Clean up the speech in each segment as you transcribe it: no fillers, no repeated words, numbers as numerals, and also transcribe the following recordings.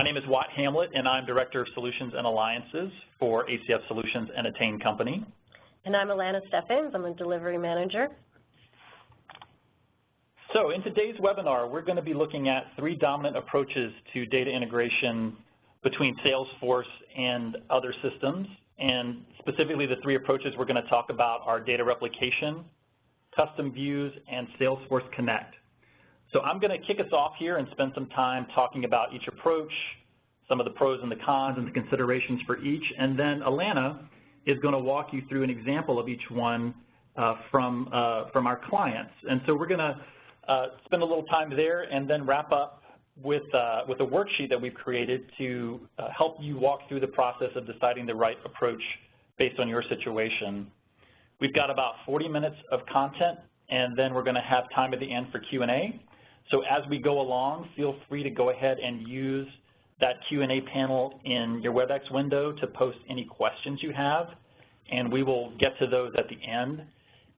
My name is Watt Hamlett, and I'm Director of Solutions and Alliances for ACF Solutions and Attain Company. And I'm Alanna Steffens. I'm a Delivery Manager. So in today's webinar, we're going to be looking at 3 dominant approaches to data integration between Salesforce and other systems. And specifically, the 3 approaches we're going to talk about are data replication, custom views, and Salesforce Connect. So I'm going to kick us off here and spend some time talking about each approach, some of the pros and the cons and the considerations for each, and then Alanna is going to walk you through an example of each one from our clients. And so we're going to spend a little time there and then wrap up with a worksheet that we've created to help you walk through the process of deciding the right approach based on your situation. We've got about 40 minutes of content, and then we're going to have time at the end for Q&A. So as we go along, feel free to go ahead and use that Q&A panel in your WebEx window to post any questions you have, and we will get to those at the end.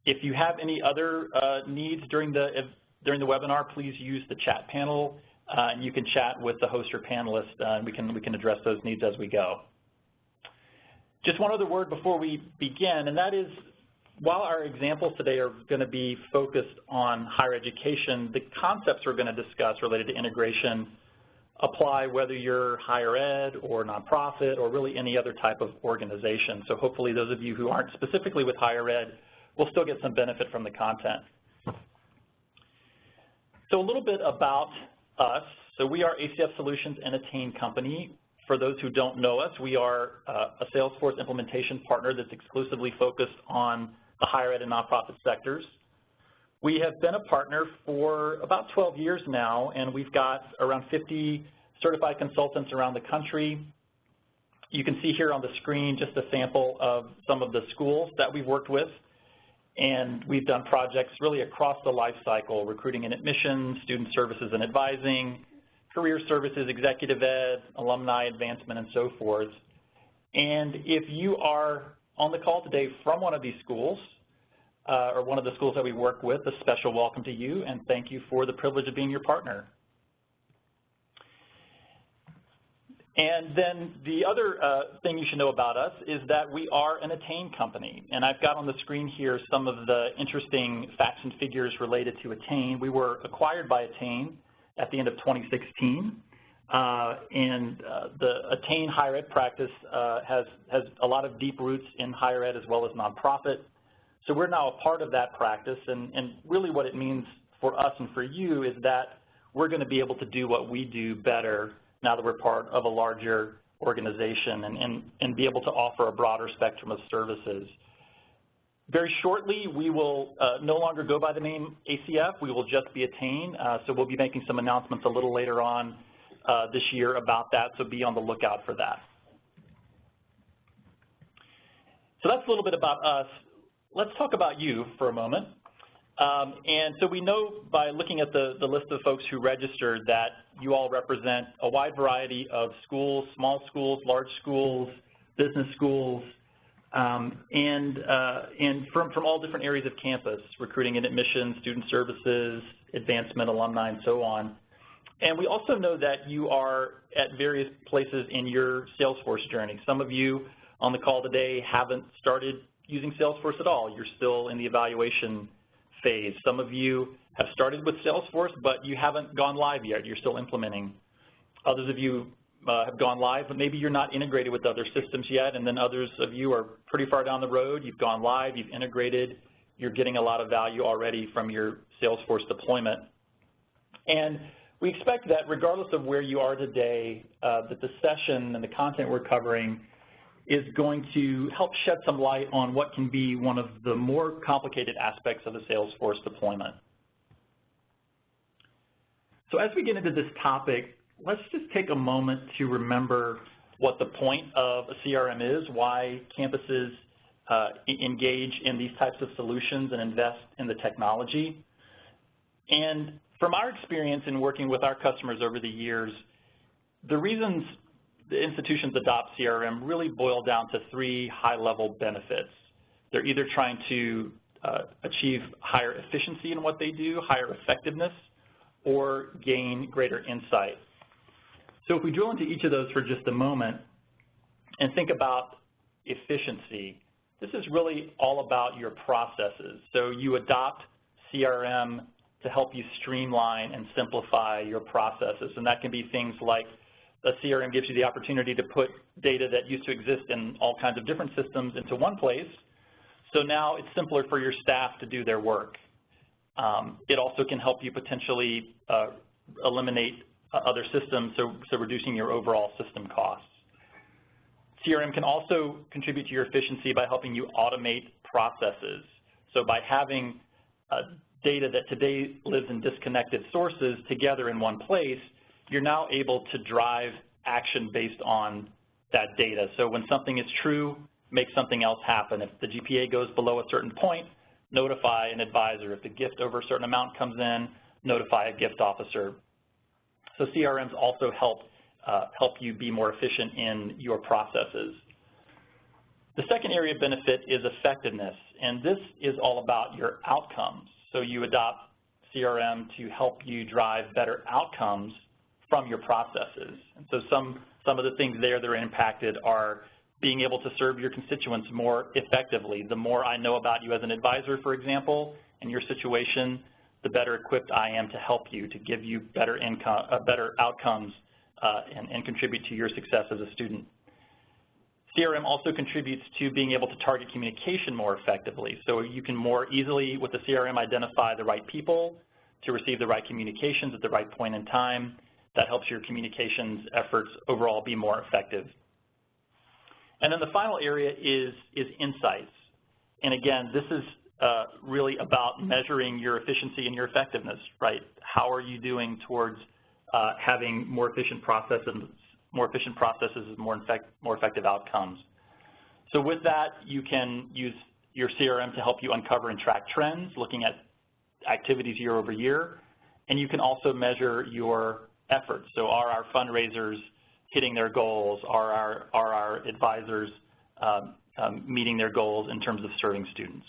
If you have any other needs during the webinar, please use the chat panel, and you can chat with the host or panelist, and we can address those needs as we go. Just one other word before we begin, and that is, while our examples today are going to be focused on higher education, the concepts we're going to discuss related to integration apply whether you're higher ed or nonprofit or really any other type of organization. So hopefully those of you who aren't specifically with higher ed will still get some benefit from the content. So a little bit about us. So we are ACF Solutions and Attain Company. For those who don't know us, we are a Salesforce implementation partner that's exclusively focused on the higher ed and nonprofit sectors. We have been a partner for about 12 years now, and we've got around 50 certified consultants around the country. You can see here on the screen just a sample of some of the schools that we've worked with, and we've done projects really across the life cycle: recruiting and admissions, student services and advising, career services, executive ed, alumni advancement, and so forth. And if you are on the call today from one of these schools, or one of the schools that we work with, a special welcome to you, and thank you for the privilege of being your partner. And then the other thing you should know about us is that we are an Attain company, and I've got on the screen here some of the interesting facts and figures related to Attain. We were acquired by Attain at the end of 2016. The Attain higher ed practice has a lot of deep roots in higher ed as well as nonprofit. So we're now a part of that practice, and really what it means for us and for you is that we're going to be able to do what we do better now that we're part of a larger organization and be able to offer a broader spectrum of services. Very shortly, we will no longer go by the name ACF. We will just be Attain. So we'll be making some announcements a little later on this year about that, so be on the lookout for that. So that's a little bit about us. Let's talk about you for a moment. And so we know by looking at the list of folks who registered that you all represent a wide variety of schools, small schools, large schools, business schools, and from all different areas of campus: recruiting and admissions, student services, advancement, alumni, and so on. And we also know that you are at various places in your Salesforce journey. Some of you on the call today haven't started using Salesforce at all. You're still in the evaluation phase. Some of you have started with Salesforce, but you haven't gone live yet. You're still implementing. Others of you have gone live, but maybe you're not integrated with other systems yet, and then others of you are pretty far down the road. You've gone live, you've integrated, you're getting a lot of value already from your Salesforce deployment. And we expect that regardless of where you are today, that the session and the content we're covering is going to help shed some light on what can be one of the more complicated aspects of the Salesforce deployment. So as we get into this topic, let's just take a moment to remember what the point of a CRM is, why campuses engage in these types of solutions and invest in the technology. And from our experience in working with our customers over the years, the reasons the institutions adopt CRM really boil down to 3 high-level benefits. They're either trying to achieve higher efficiency in what they do, higher effectiveness, or gain greater insight. So if we drill into each of those for just a moment and think about efficiency, this is really all about your processes. So you adopt CRM to help you streamline and simplify your processes, and that can be things like a CRM gives you the opportunity to put data that used to exist in all kinds of different systems into one place, so now it's simpler for your staff to do their work. It also can help you potentially eliminate other systems, so reducing your overall system costs. CRM can also contribute to your efficiency by helping you automate processes. So by having data that today lives in disconnected sources together in one place, you're now able to drive action based on that data. So when something is true, make something else happen. If the GPA goes below a certain point, notify an advisor. If the gift over a certain amount comes in, notify a gift officer. So CRMs also help you be more efficient in your processes. The second area of benefit is effectiveness, and this is all about your outcomes. So you adopt CRM to help you drive better outcomes from your processes. And so some of the things there that are impacted are being able to serve your constituents more effectively. The more I know about you as an advisor, for example, and your situation, the better equipped I am to help you, to give you better outcomes and contribute to your success as a student. CRM also contributes to being able to target communication more effectively. So you can more easily, with the CRM, identify the right people to receive the right communications at the right point in time. That helps your communications efforts overall be more effective. And then the final area is insights. And again, this is really about measuring your efficiency and your effectiveness, right? How are you doing towards having more efficient processes and more effective outcomes? So with that, you can use your CRM to help you uncover and track trends, looking at activities year over year, and you can also measure your efforts. So are our fundraisers hitting their goals? Are our advisors meeting their goals in terms of serving students?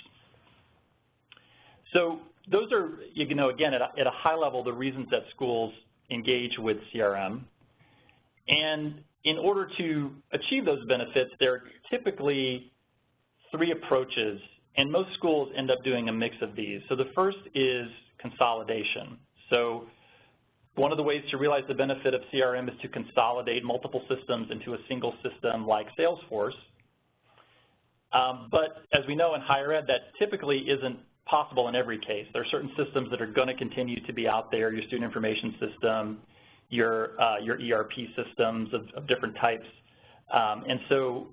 So those are, again, at a high level, the reasons that schools engage with CRM. And in order to achieve those benefits, there are typically three approaches, and most schools end up doing a mix of these. So the first is consolidation. So one of the ways to realize the benefit of CRM is to consolidate multiple systems into a single system like Salesforce. But as we know in higher ed, that typically isn't possible in every case. There are certain systems that are going to continue to be out there, your student information system, your ERP systems of different types. And so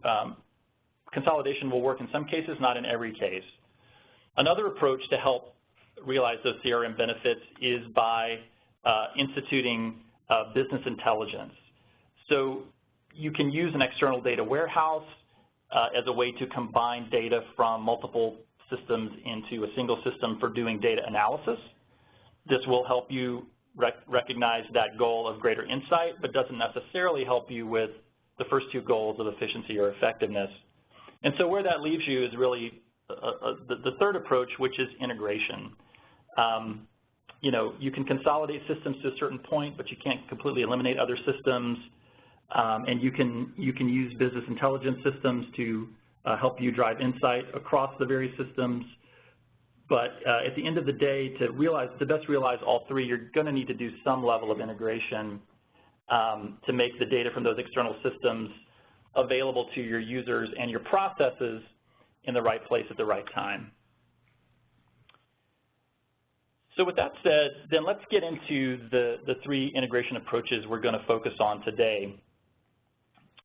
consolidation will work in some cases, not in every case. Another approach to help realize those CRM benefits is by instituting business intelligence. So you can use an external data warehouse as a way to combine data from multiple systems into a single system for doing data analysis. This will help you recognize that goal of greater insight, but doesn't necessarily help you with the first two goals of efficiency or effectiveness. And so where that leaves you is really the third approach, which is integration. You can consolidate systems to a certain point, but you can't completely eliminate other systems. And you can use business intelligence systems to help you drive insight across the various systems. But at the end of the day, to best realize all three, you're going to need to do some level of integration to make the data from those external systems available to your users and your processes in the right place at the right time. So with that said, then let's get into the three integration approaches we're going to focus on today.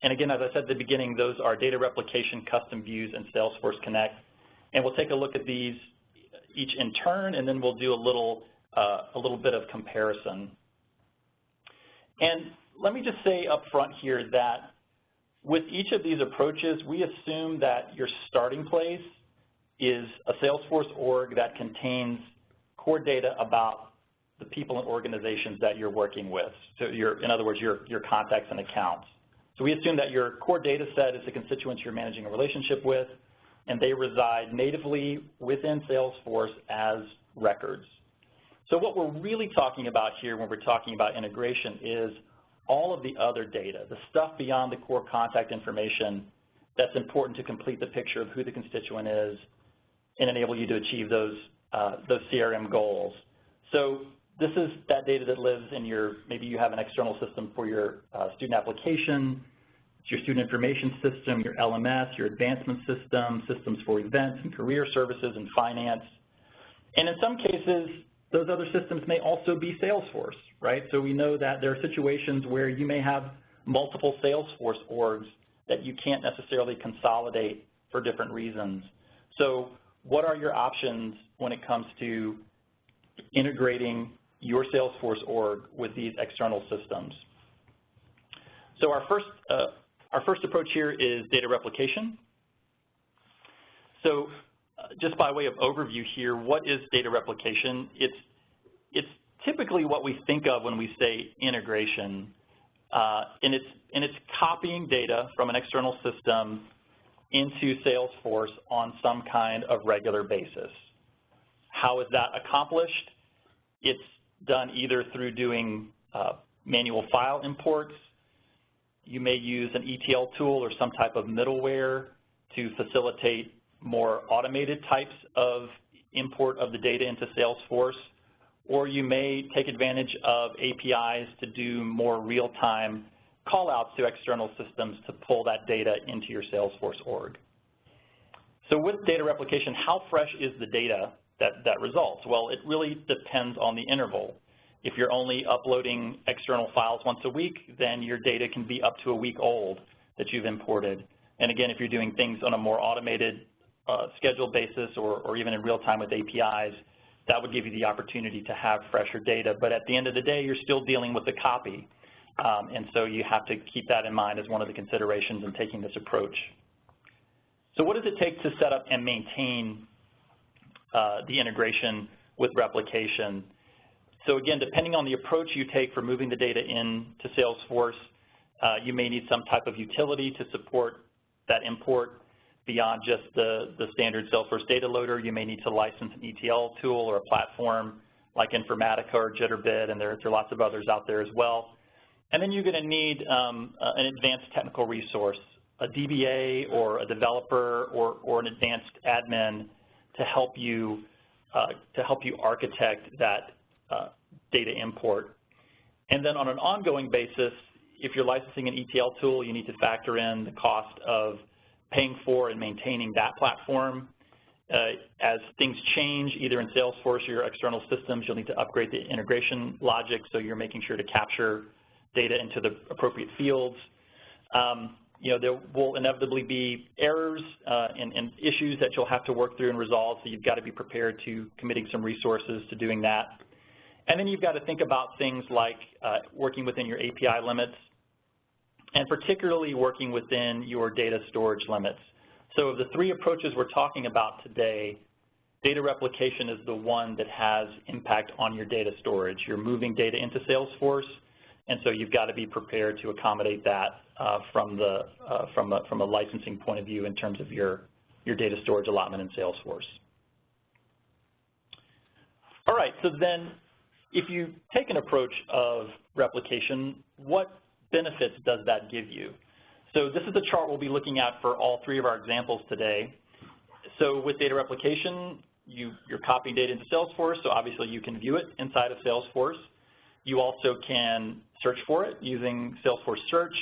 And again, as I said at the beginning, those are data replication, custom views, and Salesforce Connect. And we'll take a look at these each in turn, and then we'll do a little bit of comparison. And let me just say up front here that with each of these approaches, we assume that your starting place is a Salesforce org that contains core data about the people and organizations that you're working with. So in other words, your contacts and accounts. So we assume that your core data set is the constituents you're managing a relationship with, and they reside natively within Salesforce as records. So what we're really talking about here when we're talking about integration is all of the other data, the stuff beyond the core contact information that's important to complete the picture of who the constituent is and enable you to achieve those CRM goals. So this is that data that lives in your, maybe you have an external system for your student application, it's your student information system, your LMS, your advancement system, systems for events and career services and finance. And in some cases, those other systems may also be Salesforce, right? So we know that there are situations where you may have multiple Salesforce orgs that you can't necessarily consolidate for different reasons. So what are your options when it comes to integrating your Salesforce org with these external systems? So our first approach here is data replication. So just by way of overview here, what is data replication? It's typically what we think of when we say integration, and it's copying data from an external system into Salesforce on some kind of regular basis. How is that accomplished? It's done either through doing manual file imports. You may use an ETL tool or some type of middleware to facilitate more automated types of import of the data into Salesforce, or you may take advantage of APIs to do more real-time call-outs to external systems to pull that data into your Salesforce org. So with data replication, how fresh is the data that results? Well, it really depends on the interval. If you're only uploading external files once a week, then your data can be up to a week old that you've imported. And again, if you're doing things on a more automated scheduled basis or even in real time with APIs, that would give you the opportunity to have fresher data. But at the end of the day, you're still dealing with the copy. And so you have to keep that in mind as one of the considerations in taking this approach. So what does it take to set up and maintain the integration with replication? So again, depending on the approach you take for moving the data into Salesforce, you may need some type of utility to support that import beyond just the standard Salesforce data loader. You may need to license an ETL tool or a platform like Informatica or Jitterbit, and there are lots of others out there as well. And then you're going to need an advanced technical resource, a DBA or a developer or an advanced admin to help you architect that data import. And then on an ongoing basis, if you're licensing an ETL tool, you need to factor in the cost of paying for and maintaining that platform. As things change, either in Salesforce or your external systems, you'll need to upgrade the integration logic so you're making sure to capture data into the appropriate fields. You know, there will inevitably be errors and issues that you'll have to work through and resolve, so you've got to be prepared to committing some resources to doing that. And then you've got to think about things like working within your API limits, and particularly working within your data storage limits. So of the three approaches we're talking about today, data replication is the one that has impact on your data storage. You're moving data into Salesforce, and so you've got to be prepared to accommodate that from a licensing point of view in terms of your data storage allotment in Salesforce. All right, so then if you take an approach of replication, what benefits does that give you? So this is the chart we'll be looking at for all three of our examples today. So with data replication, you're copying data into Salesforce, so obviously you can view it inside of Salesforce. You also can search for it using Salesforce Search.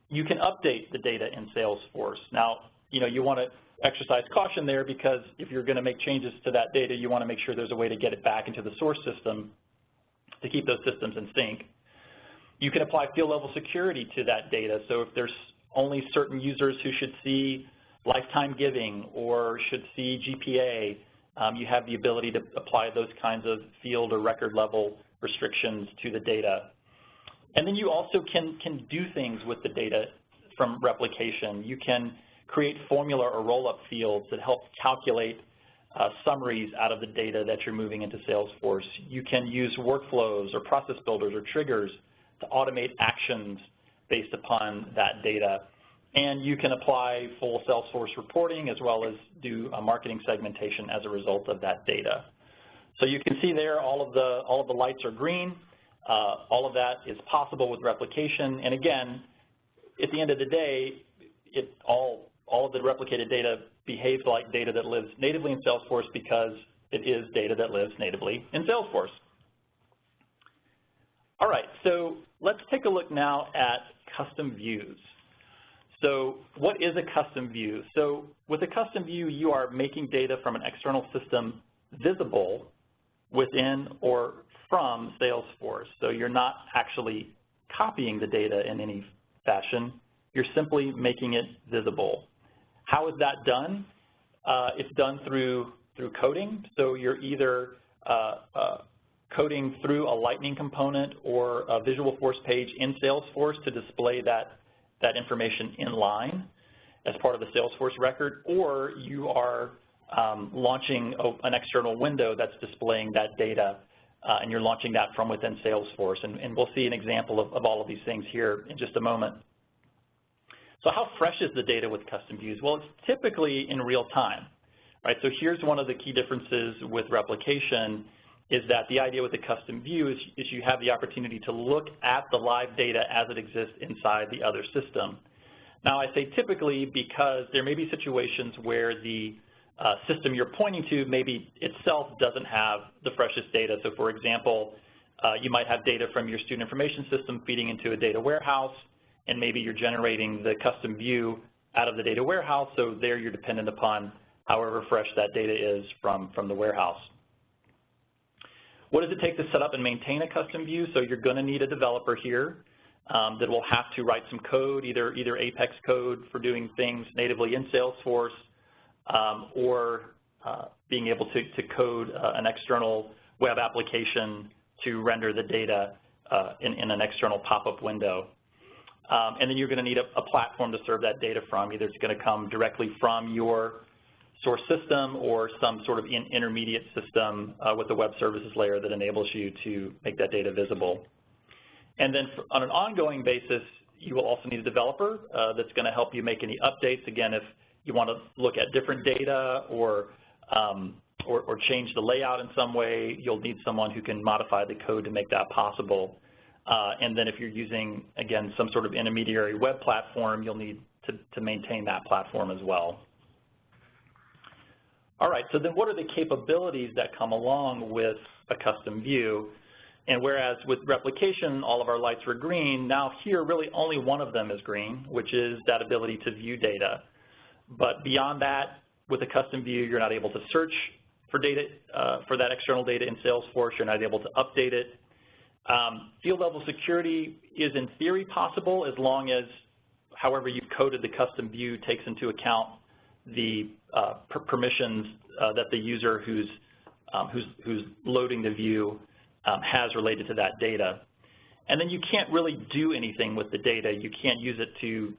You can update the data in Salesforce. Now, you know, you want to exercise caution there because if you're going to make changes to that data, you want to make sure there's a way to get it back into the source system to keep those systems in sync. You can apply field-level security to that data. So if there's only certain users who should see lifetime giving or should see GPA, you have the ability to apply those kinds of field or record level restrictions to the data. And then you also can do things with the data from replication. You can create formula or roll-up fields that help calculate summaries out of the data that you're moving into Salesforce. You can use workflows or process builders or triggers to automate actions based upon that data. And you can apply full Salesforce reporting as well as do a marketing segmentation as a result of that data. So you can see there all of the lights are green. All of that is possible with replication, and again, at the end of the day, all of the replicated data behaves like data that lives natively in Salesforce because it is data that lives natively in Salesforce. All right, so let's take a look now at custom views. So what is a custom view? So with a custom view, you are making data from an external system visible within or from Salesforce. So you're not actually copying the data in any fashion. You're simply making it visible. How is that done? It's done through coding. So you're either coding through a Lightning component or a Visualforce page in Salesforce to display that information in line as part of the Salesforce record, or you are launching an external window that's displaying that data, and you're launching that from within Salesforce. And we'll see an example of all of these things here in just a moment. So how fresh is the data with custom views? Well, it's typically in real time, right? So here's one of the key differences with replication is that the idea with the custom view is you have the opportunity to look at the live data as it exists inside the other system. Now, I say typically because there may be situations where the system you're pointing to maybe itself doesn't have the freshest data. So, for example, you might have data from your student information system feeding into a data warehouse, and maybe you're generating the custom view out of the data warehouse, so there you're dependent upon however fresh that data is from the warehouse. What does it take to set up and maintain a custom view? So you're going to need a developer here that will have to write some code, either Apex code for doing things natively in Salesforce, or being able to code an external web application to render the data in an external pop-up window. And then you're going to need a platform to serve that data from. Either it's going to come directly from your source system or some sort of intermediate system with a web services layer that enables you to make that data visible. And then on an ongoing basis, you will also need a developer that's going to help you make any updates. Again, if you want to look at different data or change the layout in some way, you'll need someone who can modify the code to make that possible. And then if you're using, again, some sort of intermediary web platform, you'll need to maintain that platform as well. All right, so then what are the capabilities that come along with a custom view? And whereas with replication, all of our lights were green, now here really only one of them is green, which is that ability to view data. But beyond that, with a custom view, you're not able to search for data, for that external data in Salesforce. You're not able to update it. Field level security is in theory possible as long as however you've coded the custom view takes into account the permissions that the user who's loading the view has related to that data. And then you can't really do anything with the data. You can't use it to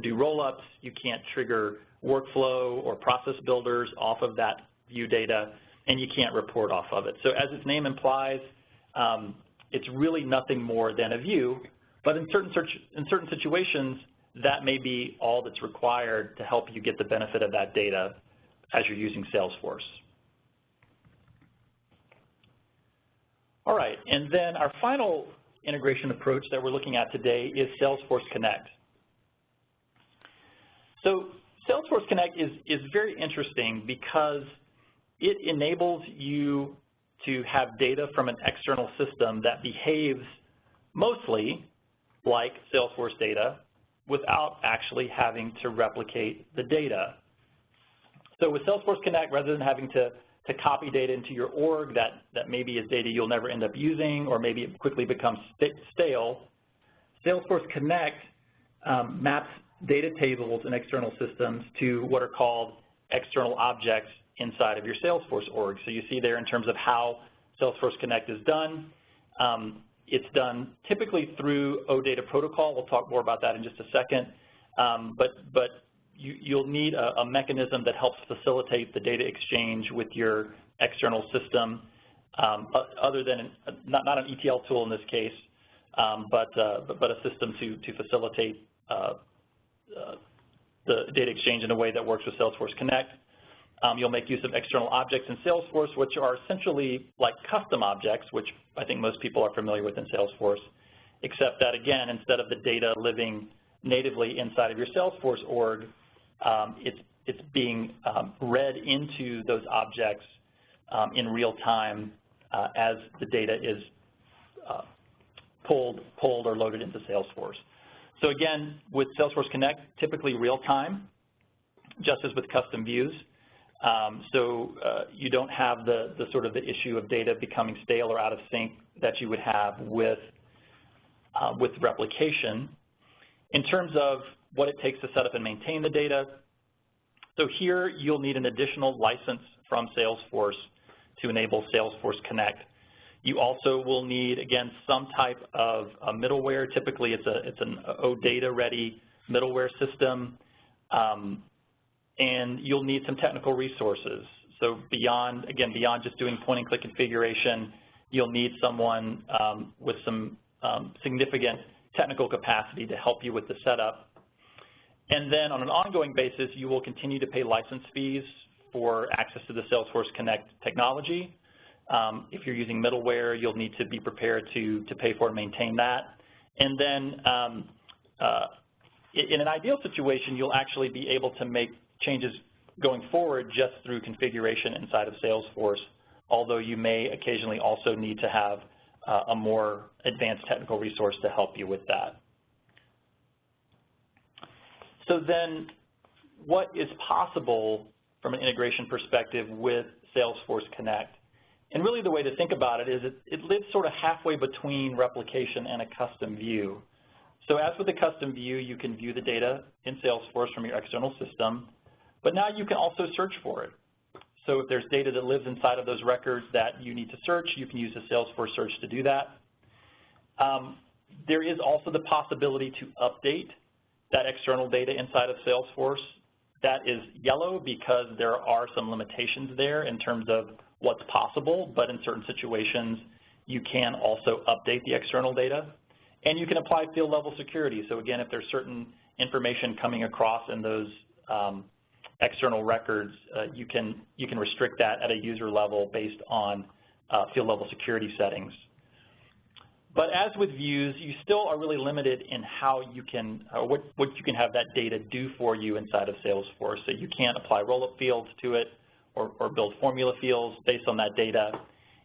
do roll-ups. You can't trigger workflow or process builders off of that view data, and you can't report off of it. So as its name implies, it's really nothing more than a view, but in certain situations, that may be all that's required to help you get the benefit of that data as you're using Salesforce. All right, and then our final integration approach that we're looking at today is Salesforce Connect. So Salesforce Connect is very interesting because it enables you to have data from an external system that behaves mostly like Salesforce data without actually having to replicate the data. So with Salesforce Connect, rather than having to copy data into your org that maybe is data you'll never end up using or maybe it quickly becomes stale, Salesforce Connect maps data tables and external systems to what are called external objects inside of your Salesforce org. So you see there in terms of how Salesforce Connect is done. It's done typically through OData protocol. We'll talk more about that in just a second. But you'll need a mechanism that helps facilitate the data exchange with your external system, other than not an ETL tool in this case, but a system to facilitate the data exchange in a way that works with Salesforce Connect. You'll make use of external objects in Salesforce, which are essentially like custom objects, which I think most people are familiar with in Salesforce, except that, again, instead of the data living natively inside of your Salesforce org, it's being read into those objects in real time as the data is pulled or loaded into Salesforce. So again, with Salesforce Connect, typically real time, just as with custom views. You don't have the sort of the issue of data becoming stale or out of sync that you would have with replication. In terms of what it takes to set up and maintain the data, so here you'll need an additional license from Salesforce to enable Salesforce Connect. You also will need, again, some type of middleware. Typically, it's an OData-ready middleware system, and you'll need some technical resources. So beyond just doing point-and-click configuration, you'll need someone with some significant technical capacity to help you with the setup. And then on an ongoing basis, you will continue to pay license fees for access to the Salesforce Connect technology. If you're using middleware, you'll need to be prepared to pay for and maintain that. And then in an ideal situation, you'll actually be able to make changes going forward just through configuration inside of Salesforce, although you may occasionally also need to have a more advanced technical resource to help you with that. So then what is possible from an integration perspective with Salesforce Connect? And really the way to think about it is it lives sort of halfway between replication and a custom view. So as with the custom view, you can view the data in Salesforce from your external system, but now you can also search for it. So if there's data that lives inside of those records that you need to search, you can use the Salesforce search to do that. There is also the possibility to update that external data inside of Salesforce. That is yellow because there are some limitations there in terms of what's possible, but in certain situations, you can also update the external data. And you can apply field level security. So again, if there's certain information coming across in those external records, you can restrict that at a user level based on field level security settings. But as with views, you still are really limited in how you can, what you can have that data do for you inside of Salesforce. So you can't apply roll-up fields to it or build formula fields based on that data.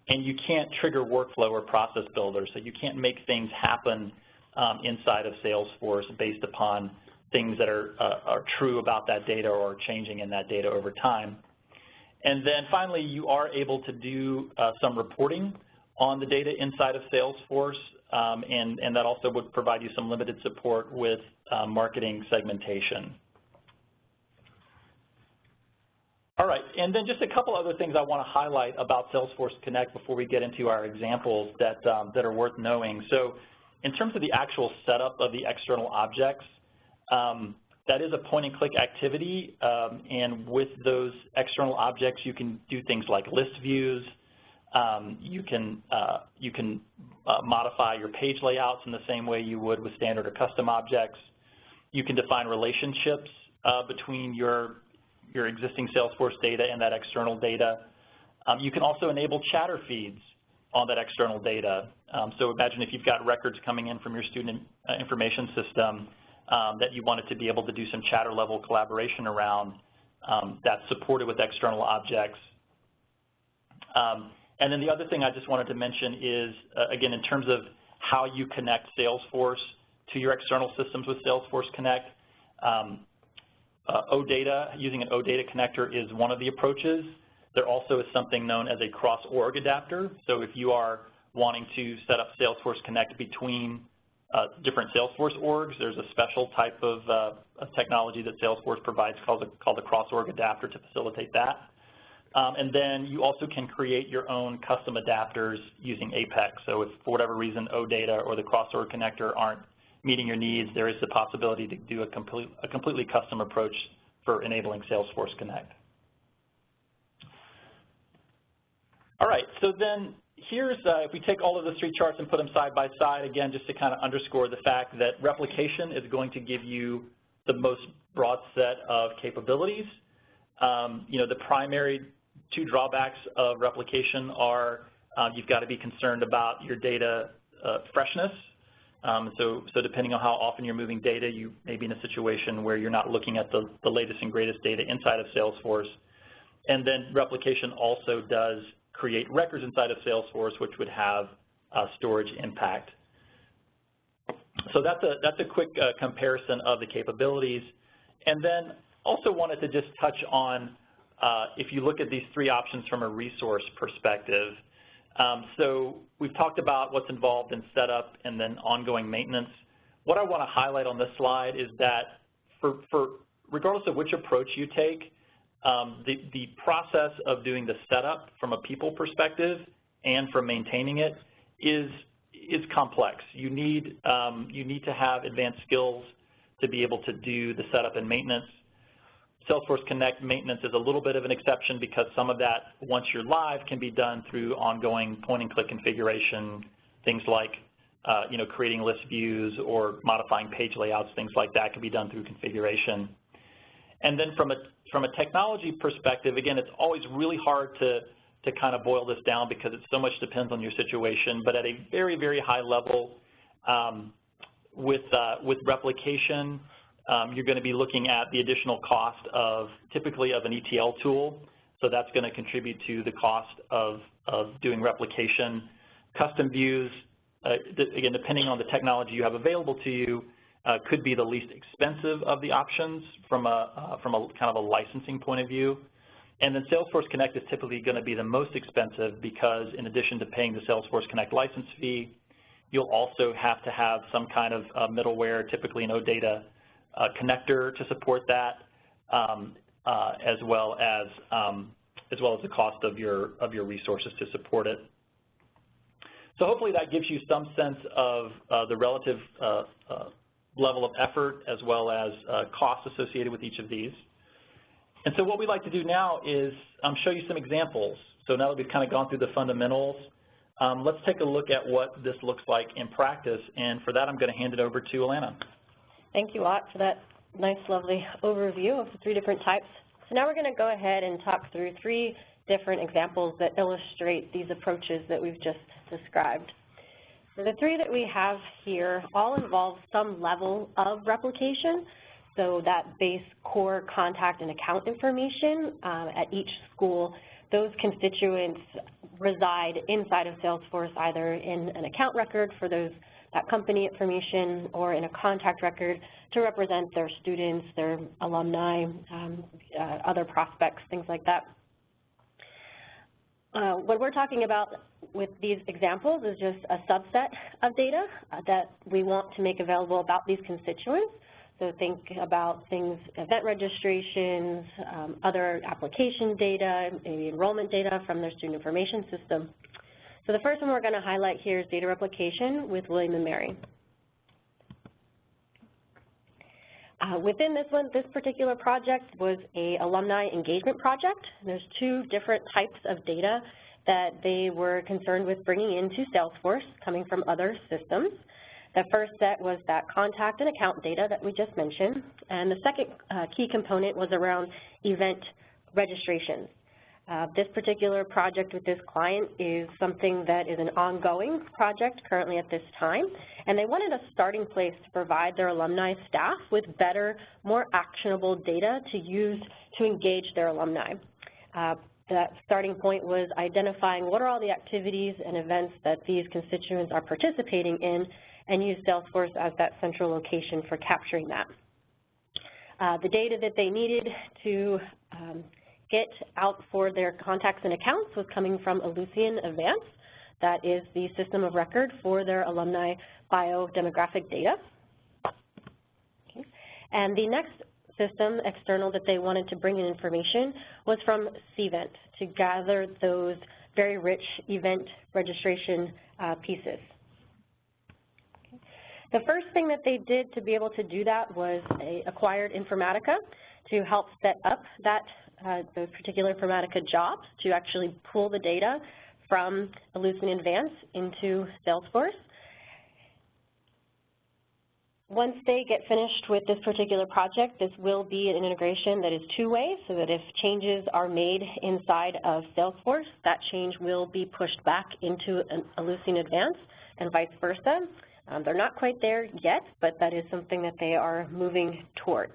And you can't trigger workflow or process builders. So you can't make things happen inside of Salesforce based upon things that are true about that data or changing in that data over time. And then finally, you are able to do some reporting on the data inside of Salesforce, and that also would provide you some limited support with marketing segmentation. All right, and then just a couple other things I want to highlight about Salesforce Connect before we get into our examples that are worth knowing. So in terms of the actual setup of the external objects, that is a point-and-click activity, and with those external objects, you can do things like list views. You can modify your page layouts in the same way you would with standard or custom objects. You can define relationships between your existing Salesforce data and that external data. You can also enable chatter feeds on that external data. So imagine if you've got records coming in from your student information system that you wanted to be able to do some chatter level collaboration around, that's supported with external objects. And then the other thing I just wanted to mention is, again, in terms of how you connect Salesforce to your external systems with Salesforce Connect, OData, using an OData connector is one of the approaches. There also is something known as a cross-org adapter. So if you are wanting to set up Salesforce Connect between different Salesforce orgs, there's a special type of technology that Salesforce provides called the cross-org adapter to facilitate that. And then you also can create your own custom adapters using Apex. So if for whatever reason OData or the cross-org connector aren't meeting your needs, there is the possibility to do a completely custom approach for enabling Salesforce Connect. All right, so then here's, if we take all of those three charts and put them side by side, again, just to kind of underscore the fact that replication is going to give you the most broad set of capabilities. You know, the primary two drawbacks of replication are you've got to be concerned about your data freshness. So depending on how often you're moving data, you may be in a situation where you're not looking at the latest and greatest data inside of Salesforce. And then replication also does create records inside of Salesforce, which would have a storage impact. So that's a quick comparison of the capabilities. And then also wanted to just touch on, if you look at these three options from a resource perspective, so we've talked about what's involved in setup and then ongoing maintenance. What I want to highlight on this slide is that for regardless of which approach you take, the process of doing the setup from a people perspective and from maintaining it is complex. You need to have advanced skills to be able to do the setup and maintenance. Salesforce Connect maintenance is a little bit of an exception because some of that, once you're live, can be done through ongoing point-and-click configuration, things like you know, creating list views or modifying page layouts, things like that can be done through configuration. And then from a technology perspective, again, it's always really hard to kind of boil this down because it so much depends on your situation. But at a very, very high level, with replication, you're going to be looking at the additional cost of typically of an ETL tool. So that's going to contribute to the cost of doing replication. Custom views, again, depending on the technology you have available to you, could be the least expensive of the options from a kind of a licensing point of view. And then Salesforce Connect is typically going to be the most expensive because in addition to paying the Salesforce Connect license fee, you'll also have to have some kind of middleware, typically an OData connector to support that, as well as the cost of your resources to support it. So hopefully that gives you some sense of the relative level of effort as well as costs associated with each of these. And so what we'd like to do now is show you some examples. So now that we've kind of gone through the fundamentals, let's take a look at what this looks like in practice. And for that, I'm going to hand it over to Alanna. Thank you, Watt, for that nice, lovely overview of the three different types. So now we're going to go ahead and talk through three different examples that illustrate these approaches that we've just described. So the three that we have here all involve some level of replication. So that base core contact and account information at each school, those constituents reside inside of Salesforce either in an account record for that company information or in a contact record to represent their students, their alumni, other prospects, things like that. What we're talking about with these examples is just a subset of data that we want to make available about these constituents. So think about things, event registrations, other application data, maybe enrollment data from their student information system. So the first one we're going to highlight here is data replication with William & Mary. Within this one, this particular project was a alumni engagement project. There's two different types of data that they were concerned with bringing into Salesforce coming from other systems. The first set was that contact and account data that we just mentioned, and the second key component was around event registrations. This particular project with this client is something that is an ongoing project currently at this time, and they wanted a starting place to provide their alumni staff with better, more actionable data to use to engage their alumni. That starting point was identifying what are all the activities and events that these constituents are participating in and use Salesforce as that central location for capturing that. The data that they needed to get out for their contacts and accounts was coming from Alumni Engagement. That is the system of record for their alumni biodemographic data. Okay. And the next system external that they wanted to bring in information was from Cvent to gather those very rich event registration pieces. Okay. The first thing that they did to be able to do that was they acquired Informatica to help set up that those particular Informatica jobs to actually pull the data from Alumni Engagement into Salesforce. Once they get finished with this particular project, this will be an integration that is two-way, so that if changes are made inside of Salesforce, that change will be pushed back into Ellucian Advance and vice versa. They're not quite there yet, but that is something that they are moving towards.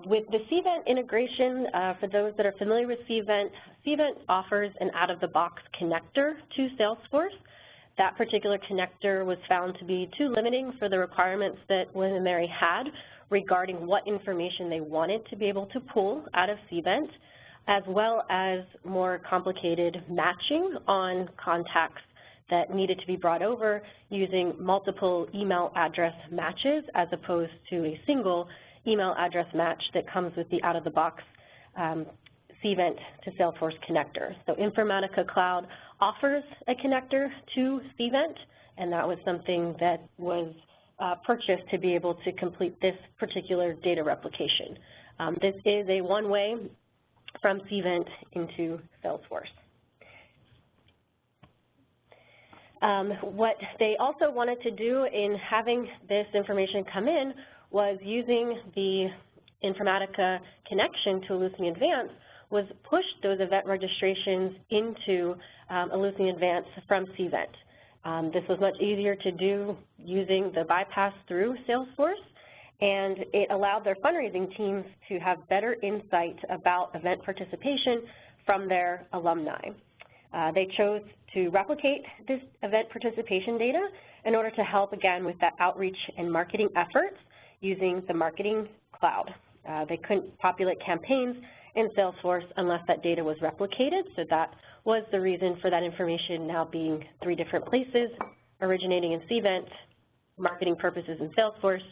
With the Cvent integration, for those that are familiar with Cvent, Cvent offers an out-of-the-box connector to Salesforce. That particular connector was found to be too limiting for the requirements that William and Mary had regarding what information they wanted to be able to pull out of Cvent, as well as more complicated matching on contacts that needed to be brought over using multiple email address matches as opposed to a single email address match that comes with the out-of-the-box Cvent to Salesforce connector. So Informatica Cloud offers a connector to Cvent, and that was something that was purchased to be able to complete this particular data replication. This is a one-way from Cvent into Salesforce. What they also wanted to do in having this information come in was using the Informatica connection to Ellucian Advance was push those event registrations into Ellucian Advance from Cvent. This was much easier to do using the bypass through Salesforce, and it allowed their fundraising teams to have better insight about event participation from their alumni. They chose to replicate this event participation data in order to help, again, with that outreach and marketing efforts using the Marketing Cloud. They couldn't populate campaigns in Salesforce unless that data was replicated, so that was the reason for that information now being 3 different places, originating in Cvent, marketing purposes in Salesforce,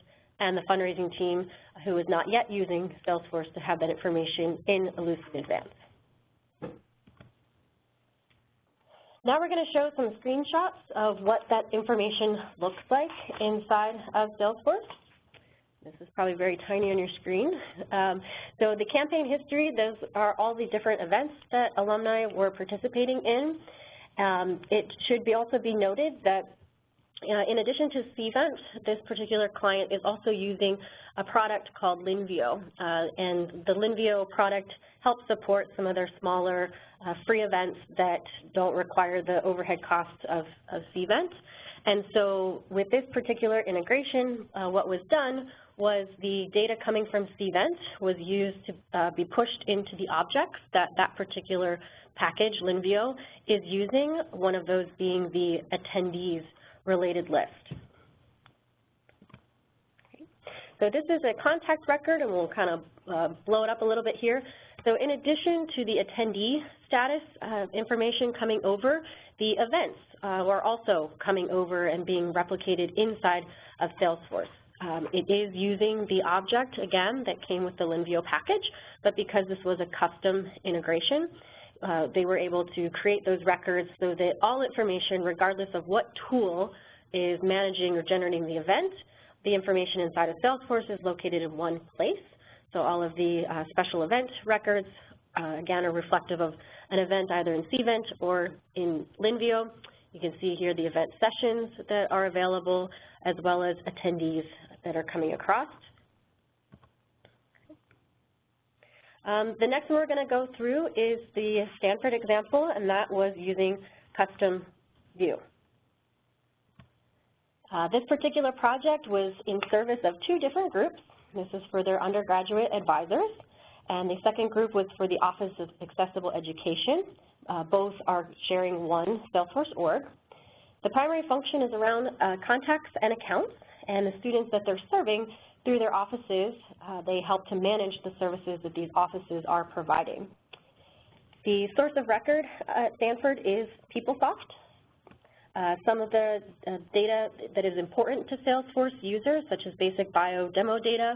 and the fundraising team who is not yet using Salesforce to have that information in Ellucian Advance. Now we're going to show some screenshots of what that information looks like inside of Salesforce. This is probably very tiny on your screen. So the campaign history, those are all the different events that alumni were participating in. It should also be noted that in addition to Cvent, this particular client is also using a product called Linvio, and the Linvio product helps support some of their smaller free events that don't require the overhead costs of Cvent. And so with this particular integration, what was done was the data coming from Cvent was used to be pushed into the objects that that particular package, Linvio, is using, one of those being the attendees related list. Okay. So this is a contact record, and we'll kind of blow it up a little bit here. So in addition to the attendee status information coming over, the events were also coming over and being replicated inside of Salesforce. It is using the object, again, that came with the Linvio package, but because this was a custom integration, they were able to create those records so that all information, regardless of what tool is managing or generating the event, the information inside of Salesforce is located in one place. So all of the special event records, again, are reflective of an event either in Cvent or in Linvio. You can see here the event sessions that are available, as well as attendees that are coming across. The next one we're going to go through is the Stanford example, and that was using custom view. This particular project was in service of 2 different groups. This is for their undergraduate advisors, and the second group was for the Office of Accessible Education. Both are sharing one Salesforce org. The primary function is around contacts and accounts, and the students that they're serving through their offices, they help to manage the services that these offices are providing. The source of record at Stanford is PeopleSoft. Some of the data that is important to Salesforce users, such as basic bio demo data.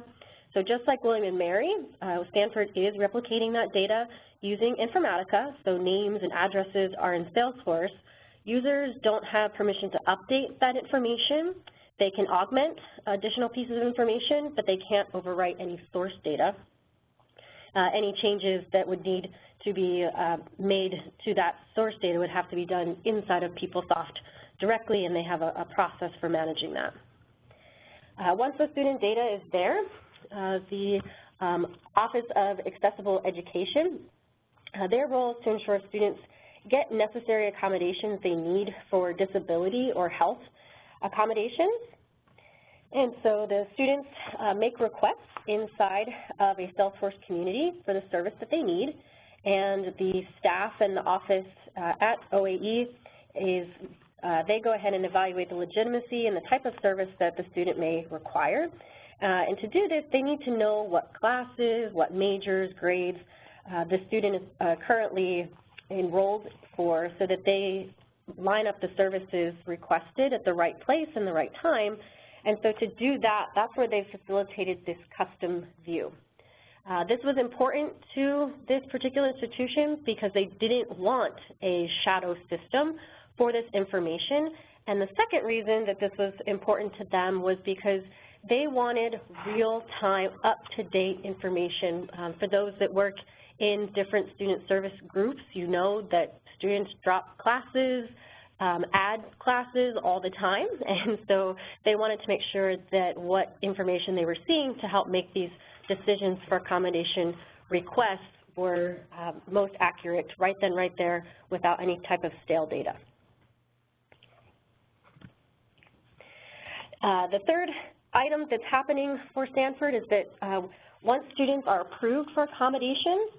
So just like William and Mary, Stanford is replicating that data using Informatica, so names and addresses are in Salesforce. Users don't have permission to update that information. They can augment additional pieces of information, but they can't overwrite any source data. Any changes that would need to be made to that source data would have to be done inside of PeopleSoft directly, and they have a process for managing that. Once the student data is there, the Office of Accessible Education, their role is to ensure students get necessary accommodations they need for disability or health accommodations. And so the students make requests inside of a Salesforce community for the service that they need, and the staff and the office at OAE they go ahead and evaluate the legitimacy and the type of service that the student may require. And to do this, they need to know what classes, what majors, grades the student is currently enrolled for, so that they line up the services requested at the right place and the right time. And so to do that, that's where they facilitated this custom view. This was important to this particular institution because they didn't want a shadow system for this information. And the second reason that this was important to them was because they wanted real-time, up-to-date information. For those that work in different student service groups, you know that students drop classes, add classes all the time, and so they wanted to make sure that what information they were seeing to help make these decisions for accommodation requests were most accurate right then, right there, without any type of stale data. The third item that's happening for Stanford is that once students are approved for accommodations,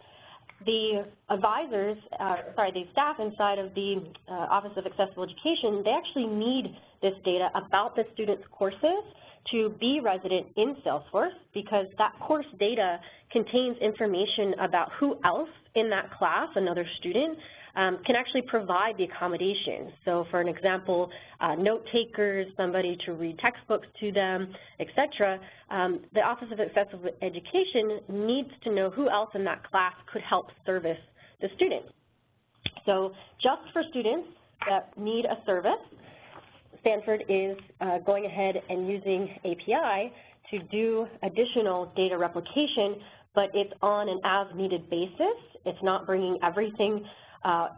the advisors, the staff inside of the Office of Accessible Education, they actually need this data about the students' courses to be resident in Salesforce, because that course data contains information about who else in that class, another student, can actually provide the accommodation. So for an example, note takers, somebody to read textbooks to them, etc. The Office of Accessible Education needs to know who else in that class could help service the student. So just for students that need a service, Stanford is going ahead and using API to do additional data replication, but it's on an as-needed basis. It's not bringing everything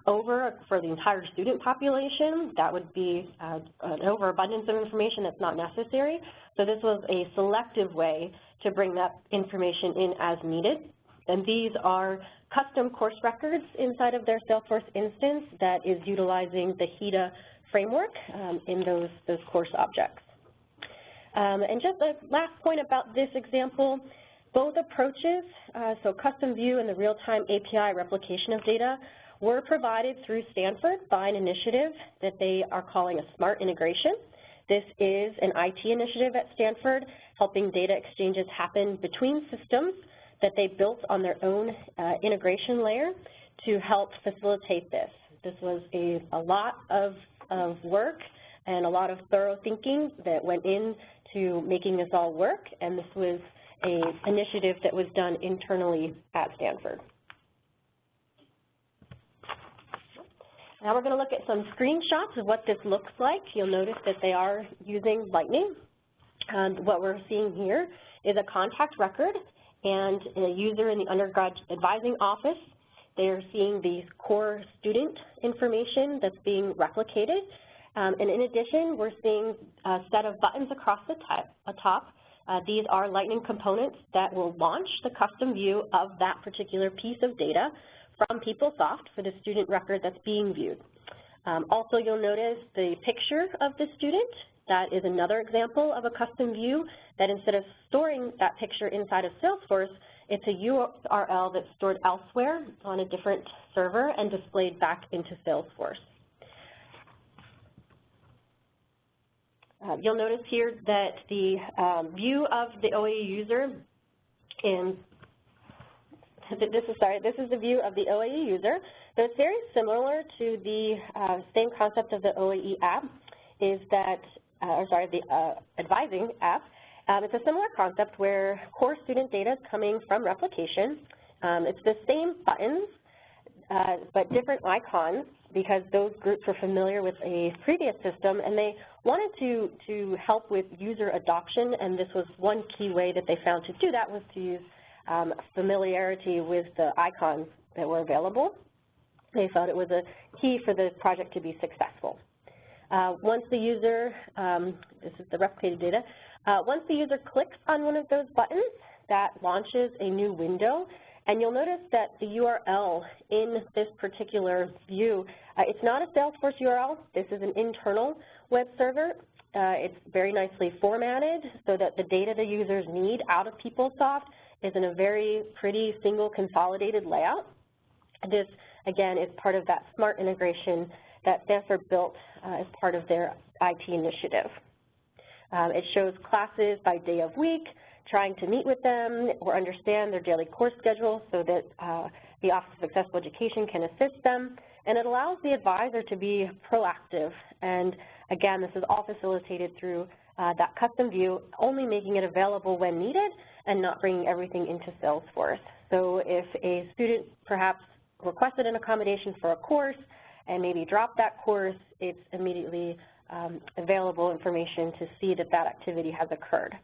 over for the entire student population. That would be an overabundance of information that's not necessary. So this was a selective way to bring that information in as needed. And these are custom course records inside of their Salesforce instance that is utilizing the HEDA framework in those course objects. And just a last point about this example, both approaches, so custom view and the real-time API replication of data, were provided through Stanford by an initiative that they are calling a smart integration. This is an IT initiative at Stanford, helping data exchanges happen between systems that they built on their own integration layer to help facilitate this. This was a lot of work and a lot of thorough thinking that went into making this all work, and this was an initiative that was done internally at Stanford. Now we're going to look at some screenshots of what this looks like. You'll notice that they are using Lightning. What we're seeing here is a contact record and a user in the undergrad advising office. They're seeing the core student information that's being replicated. And in addition, we're seeing a set of buttons across the top. These are Lightning components that will launch the custom view of that particular piece of data from PeopleSoft for the student record that's being viewed. Also, you'll notice the picture of the student. That is another example of a custom view that instead of storing that picture inside of Salesforce, it's a URL that's stored elsewhere on a different server and displayed back into Salesforce. You'll notice here that the view of the OAE user this is the view of the OAE user. So it's very similar to the same concept of the OAE app, is that, the advising app. It's a similar concept where core student data is coming from replication. It's the same buttons, but different icons, because those groups were familiar with a previous system, and they wanted to help with user adoption, and this was one key way that they found to do that, was to use familiarity with the icons that were available. They felt it was a key for the project to be successful. Once the user, this is the replicated data, once the user clicks on one of those buttons, that launches a new window. And you'll notice that the URL in this particular view, it's not a Salesforce URL. This is an internal web server. It's very nicely formatted so that the data the users need out of PeopleSoft is in a very pretty single consolidated layout. This, again, is part of that smart integration that Stanford built as part of their IT initiative. It shows classes by day of week, trying to meet with them or understand their daily course schedule so that the Office of Accessible Education can assist them. And it allows the advisor to be proactive. And again, this is all facilitated through that custom view, only making it available when needed and not bringing everything into Salesforce. So if a student perhaps requested an accommodation for a course and maybe dropped that course, it's immediately available information to see that that activity has occurred.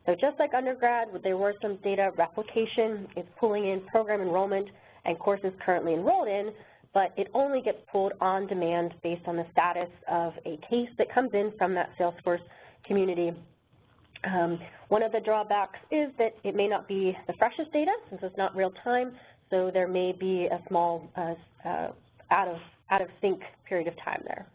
So just like undergrad, there were some data replication. It's pulling in program enrollment and courses currently enrolled in, but it only gets pulled on demand based on the status of a case that comes in from that Salesforce community. One of the drawbacks is that it may not be the freshest data since it's not real time, so there may be a small out of sync period of time there.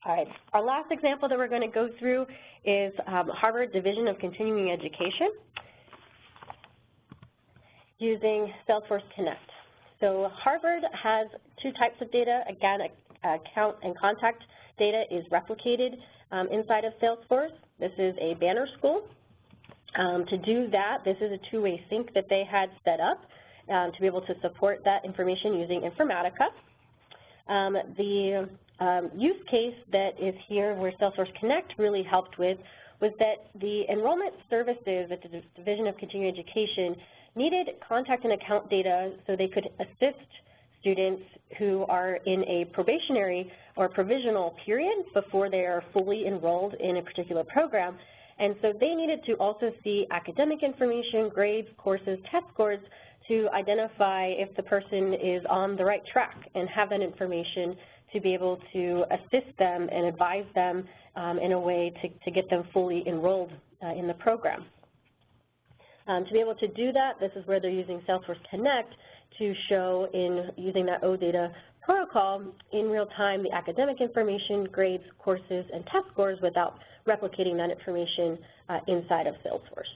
All right, our last example that we're going to go through is Harvard Division of Continuing Education using Salesforce Connect. So Harvard has two types of data. Again, account and contact data is replicated inside of Salesforce. This is a banner school. To do that, this is a two-way sync that they had set up to be able to support that information using Informatica. The use case that is here where Salesforce Connect really helped with was that the enrollment services at the Division of Continuing Education needed contact and account data so they could assist students who are in a probationary or provisional period before they are fully enrolled in a particular program. And so they needed to also see academic information, grades, courses, test scores to identify if the person is on the right track and have that information to be able to assist them and advise them in a way to get them fully enrolled in the program. To be able to do that, this is where they're using Salesforce Connect to show in using that OData protocol in real time the academic information, grades, courses, and test scores without replicating that information inside of Salesforce.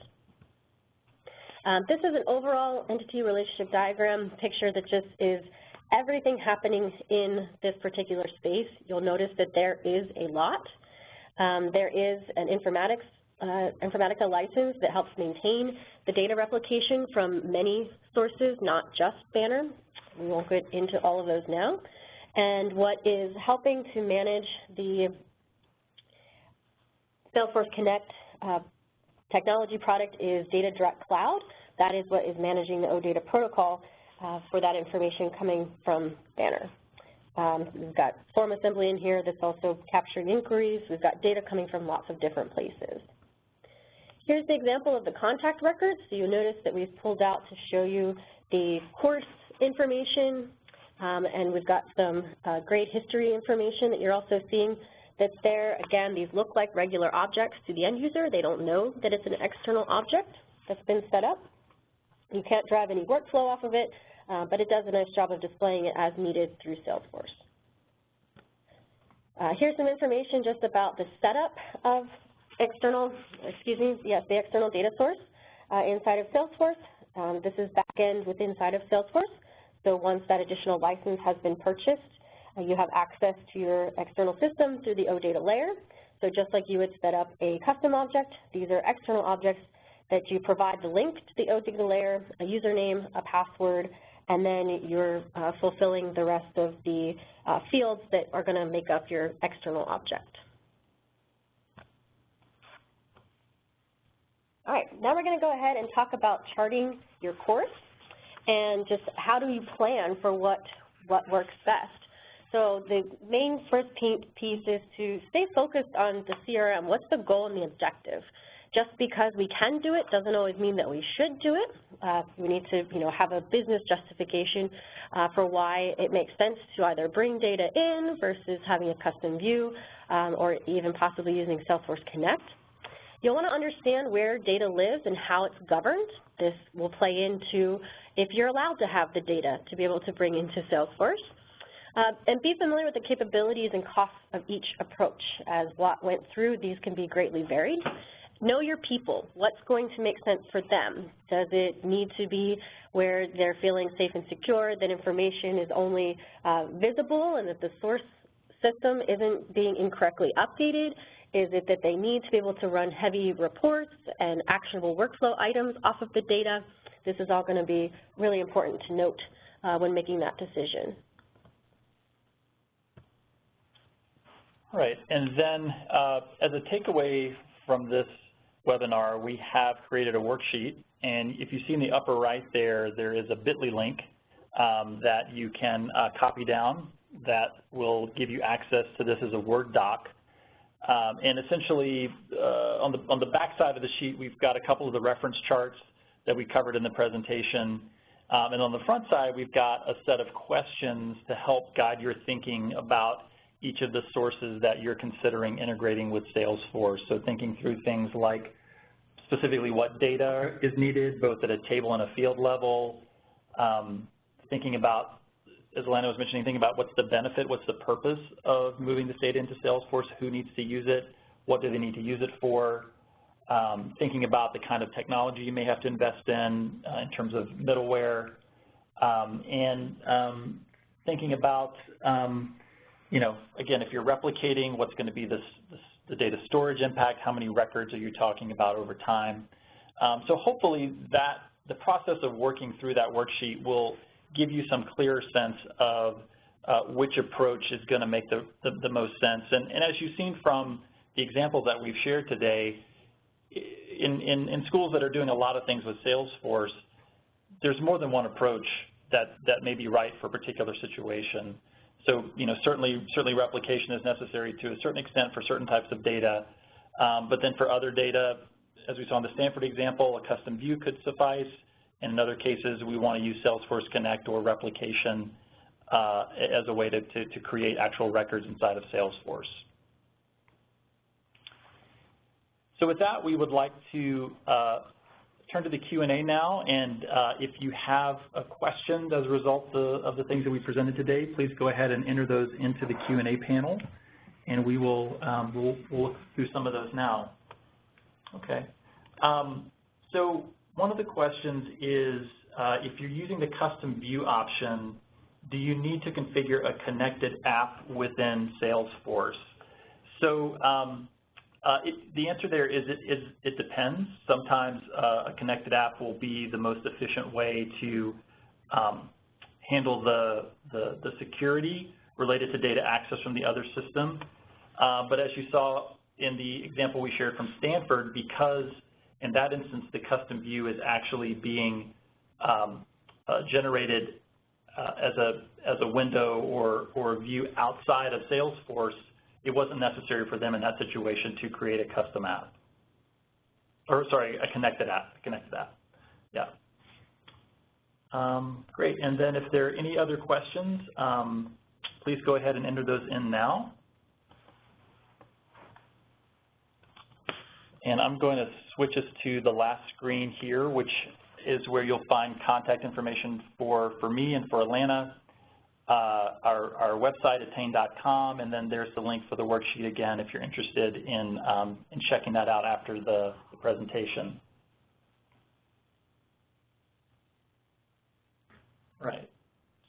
This is an overall entity relationship diagram picture that just is everything happening in this particular space. You'll notice that there is a lot. There is an Informatica license that helps maintain the data replication from many sources, not just Banner. We won't get into all of those now. And what is helping to manage the Salesforce Connect technology product is Data Direct Cloud. That is what is managing the OData protocol for that information coming from Banner. We've got form assembly in here that's also capturing inquiries. We've got data coming from lots of different places. Here's the example of the contact records. So you notice that we've pulled out to show you the course information, and we've got some grade history information that you're also seeing that's there. Again, these look like regular objects to the end user. They don't know that it's an external object that's been set up. You can't drive any workflow off of it, but it does a nice job of displaying it as needed through Salesforce. Here's some information just about the setup of the external data source inside of Salesforce. This is back-end inside of Salesforce. So once that additional license has been purchased, you have access to your external system through the OData layer. So just like you would set up a custom object, these are external objects that you provide the link to the OData layer, a username, a password, and then you're fulfilling the rest of the fields that are going to make up your external object. All right, now we're going to go ahead and talk about charting your course and just how do you plan for what works best. So the main first piece is to stay focused on the CRM. What's the goal and the objective? Just because we can do it doesn't always mean that we should do it. We need to, have a business justification for why it makes sense to either bring data in versus having a custom view or even possibly using Salesforce Connect. You'll want to understand where data lives and how it's governed. This will play into if you're allowed to have the data to be able to bring into Salesforce. And be familiar with the capabilities and costs of each approach. As Watt went through, these can be greatly varied. Know your people. What's going to make sense for them? Does it need to be where they're feeling safe and secure, that information is only visible and that the source system isn't being incorrectly updated? Is it that they need to be able to run heavy reports and actionable workflow items off of the data? This is all going to be really important to note when making that decision. All right, and then as a takeaway from this webinar, we have created a worksheet, and if you see in the upper right there is a bit.ly link that you can copy down that will give you access to this as a Word doc. And essentially, on the back side of the sheet, we've got a couple of the reference charts that we covered in the presentation. And on the front side, we've got a set of questions to help guide your thinking about each of the sources that you're considering integrating with Salesforce. So thinking through things like specifically what data is needed, both at a table and a field level, thinking about, as Alanna was mentioning, thinking about what's the benefit, what's the purpose of moving this data into Salesforce, who needs to use it, what do they need to use it for, thinking about the kind of technology you may have to invest in terms of middleware, and thinking about, again, if you're replicating, what's going to be the data storage impact, how many records are you talking about over time. So hopefully the process of working through that worksheet will give you some clearer sense of which approach is going to make the most sense. And as you've seen from the examples that we've shared today, in schools that are doing a lot of things with Salesforce, there's more than one approach that may be right for a particular situation. So, certainly replication is necessary to a certain extent for certain types of data, but then for other data, as we saw in the Stanford example, a custom view could suffice. And in other cases, we want to use Salesforce Connect or Replication as a way to create actual records inside of Salesforce. So with that, we would like to turn to the Q&A now, and if you have a question as a result of the things that we presented today, please go ahead and enter those into the Q&A panel, and we will we'll look through some of those now. Okay. So one of the questions is, if you're using the custom view option, do you need to configure a connected app within Salesforce? So the answer there is it depends. Sometimes a connected app will be the most efficient way to handle the security related to data access from the other system. But as you saw in the example we shared from Stanford, because in that instance the custom view is actually being generated as a window or view outside of Salesforce, it wasn't necessary for them in that situation to create a custom app, or sorry, a connected app. Yeah. Great. And then if there are any other questions, please go ahead and enter those in now. And I'm going to switch us to the last screen here, which is where you'll find contact information for me and for Alanna. Our website, attain.com, and then there's the link for the worksheet again if you're interested in checking that out after the presentation. All right,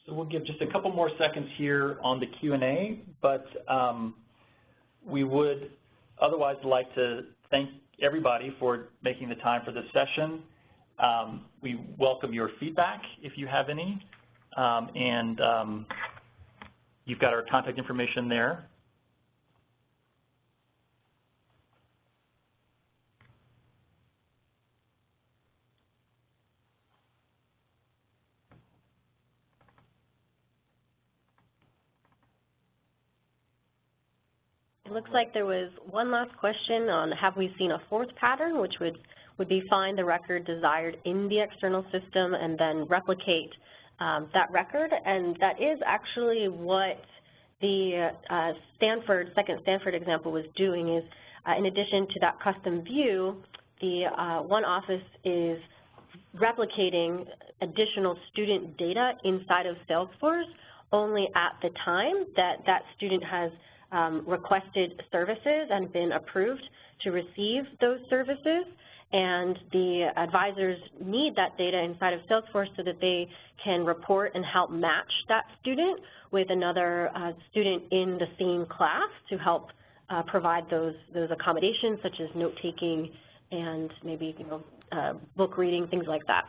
so we'll give just a couple more seconds here on the Q&A, but we would otherwise like to thank everybody for making the time for this session. We welcome your feedback if you have any. You've got our contact information there. looks like there was one last question on have we seen a fourth pattern, which would be find the record desired in the external system and then replicate that record. And that is actually what the second Stanford example was doing is, in addition to that custom view, the one office is replicating additional student data inside of Salesforce only at the time that that student has requested services and been approved to receive those services. And the advisors need that data inside of Salesforce so that they can report and help match that student with another student in the same class to help provide those accommodations such as note-taking and maybe book reading, things like that.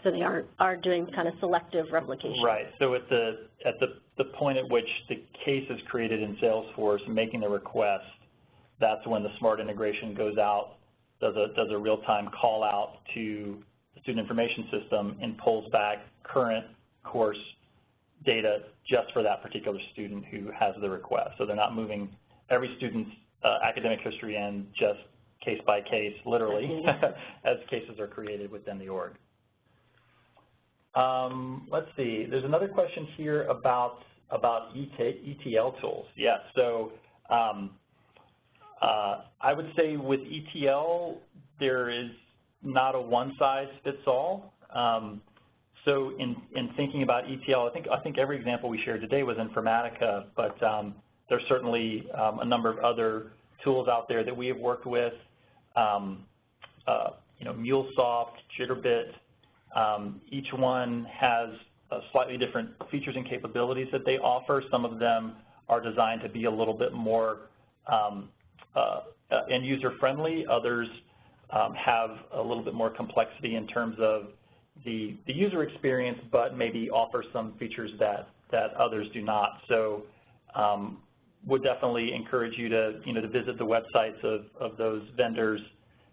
So they are doing kind of selective replication. Right. So at the point at which the case is created in Salesforce, making the request, that's when the smart integration goes out, does a real-time call out to the student information system and pulls back current course data just for that particular student who has the request. So they're not moving every student's academic history in just case by case, literally, as cases are created within the org. Let's see. There's another question here about ETL tools. Yeah. So I would say with ETL, there is not a one-size-fits-all. So in thinking about ETL, I think every example we shared today was Informatica, but there's certainly a number of other tools out there that we have worked with. MuleSoft, Jitterbit. Each one has slightly different features and capabilities that they offer. Some of them are designed to be a little bit more end-user friendly. Others have a little bit more complexity in terms of the user experience, but maybe offer some features that others do not. So would definitely encourage you to visit the websites of those vendors,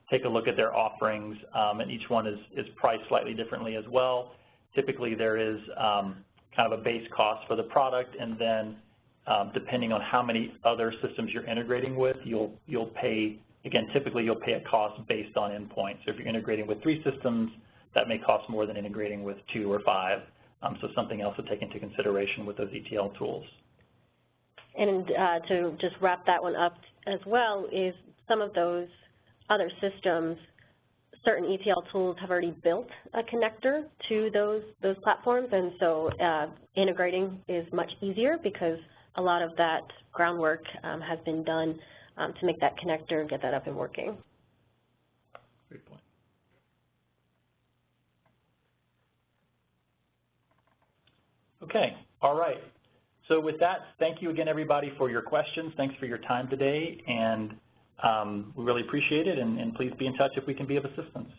take a look at their offerings, and each one is priced slightly differently as well. Typically there is kind of a base cost for the product, and then depending on how many other systems you're integrating with, you'll pay, again, typically you'll pay a cost based on endpoints. So if you're integrating with 3 systems, that may cost more than integrating with 2 or 5. So something else to take into consideration with those ETL tools. And to just wrap that one up as well is some of those other systems, certain ETL tools have already built a connector to those platforms, and so integrating is much easier because a lot of that groundwork has been done to make that connector and get that up and working. Great point. Okay, all right. So with that, thank you again, everybody, for your questions. Thanks for your time today, and we really appreciate it, and please be in touch if we can be of assistance.